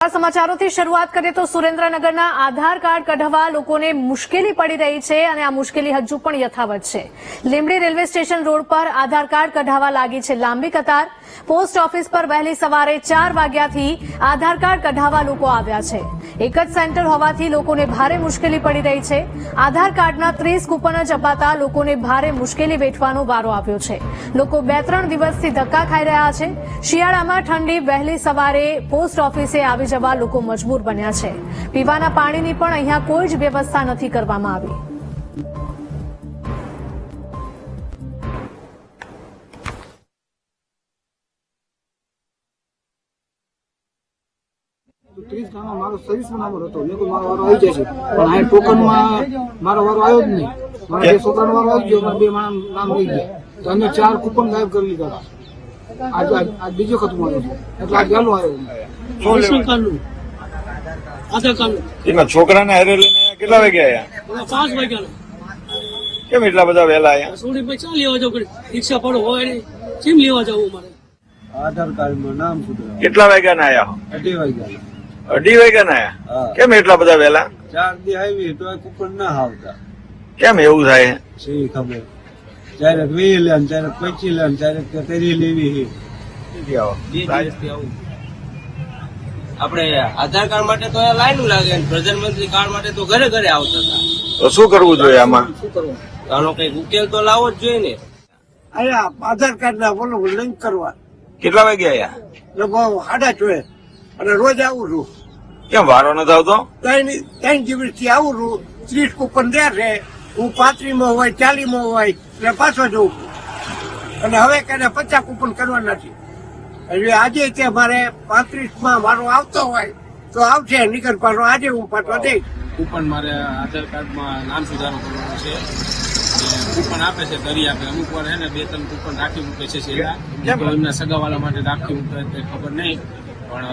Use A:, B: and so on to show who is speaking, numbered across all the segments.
A: સમાચારોથી શરૂઆત કરીએ તો સુરેન્દ્રનગરના આધાર કાર્ડ કઢાવવા લોકોને મુશ્કેલી પડી રહી છે અને આ મુશ્કેલી હજુ પણ યથાવત છે। લીંબડી રેલવે સ્ટેશન રોડ પર આધાર કાર્ડ કઢાવવા લાગી છે લાંબી કતાર। પોસ્ટ ઓફિસ પર વહેલી સવારે 4 વાગ્યાથી આધાર કાર્ડ કઢાવવા લોકો આવ્યા છે। એક જ સેન્ટર હોવાથી લોકોને ભારે મુશ્કેલી પડી રહી છે। આધાર કાર્ડના 30 કૂપન જ અપાતા લોકોને ભારે મુશ્કેલી વેઠવાનો વારો આવ્યો છે। લોકો 2-3 દિવસથી ધક્કા ખાઈ રહ્યા છે। શિયાળામાં ઠંડી વહેલી સવારે પોસ્ટ ઓફિસે આવી જવા લોકો મજબૂર બન્યા છે। પીવાના પાણીની પણ અહીંયા કોઈ જ વ્યવસ્થા નથી કરવામાં આવી।
B: મારો 23 નંબર હતો મેં મારો વારો આવી જશે પણ આ ટોકનમાં મારો વારો આવ્યો જ નહીં। મારા બે છોકરાનો વારો આવી ગયો, બે માણસ નામ રહી ગયા તો અમે 4 કૂપન ગાયબ કરી લીધા। આજ બીજો ખતમ આવ્યો છે એટલે આ પહેલો આવ્યો।
C: એના છોકરાને હારે લઈને કેટલા વાગે આયા?
D: 5 વાગ્યા।
C: કેમ એટલા બધા વહેલા આયા?
D: સોડી ભાઈ ચા લેવા જાવ, રિક્ષા પડો હોય ને કેમ લેવા જવું મારે?
B: આધાર કાર્ડમાં નામ સુધરા
C: કેટલા વાગ્યાના આયા?
B: 2:30 વાગ્યા।
C: 2:30 વાગ્યાના આયા? કેમ એટલા બધા વહેલા?
B: 4 દી આવી તો કૂપન ના આવતા।
C: કેમ એવું થાય?
B: સહી ખબર ક્યારેક 20 લે ક્યારેક 25 લે ક્યારેક 30 લેવી છે।
E: આપણે આધાર કાર્ડ માટે તો લાઈન લાગે, પ્રધાનમંત્રી કાર્ડ માટે તો ઘરે ઘરે આવતા હતા।
C: તો શું કરવું જોઈએ આમાં?
E: આનો કઈક ઉકેલ તો લાવવો જ જોઈએ ને।
B: અહીંયા આધાર કાર્ડ ના બોલો લિંક કરવા
C: કેટલા વાગે આયા?
B: લગભગ 8:30 અને રોજ આવું છું।
C: કેમ વારો નથી આવતો?
B: 3 દિવસથી આવું છું। 30 કૂપન દે છે, હું 35માં હોય 40માં હોય એટલે પાછો જઉં અને હવે કને 50 કૂપન કરવાના છે। એટલે આજે તે મારે 35માં મારો આવતો હોય તો આવશે, નીકળ પાછો આજે હું પાછો દઈશ।
D: કૂપન મારે આધાર કાર્ડમાં નામ સુધારો કરવાનો છે, કૂપન આપે છે કરી આપે, અમુક વાર હે ને 2-3 કૂપન રાખી મૂકે છે છેલ્લા, તો એમના સગાવાલા માટે રાખી મૂકે તે ખબર નહીં, પણ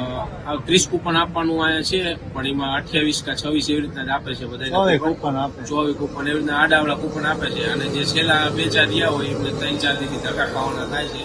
D: આ 30 કૂપન આપવાનું આયા છે, પણ એમાં 28 કે 26 એવી રીતના જ આપે છે બધા। 24 કૂપન એવી રીતના આડાવડા કૂપન આપે છે અને જે છેલ્લા 2-4 રહ્યા હોય એમને 3-4 દીથી ધક્કા ખાવાના થાય છે।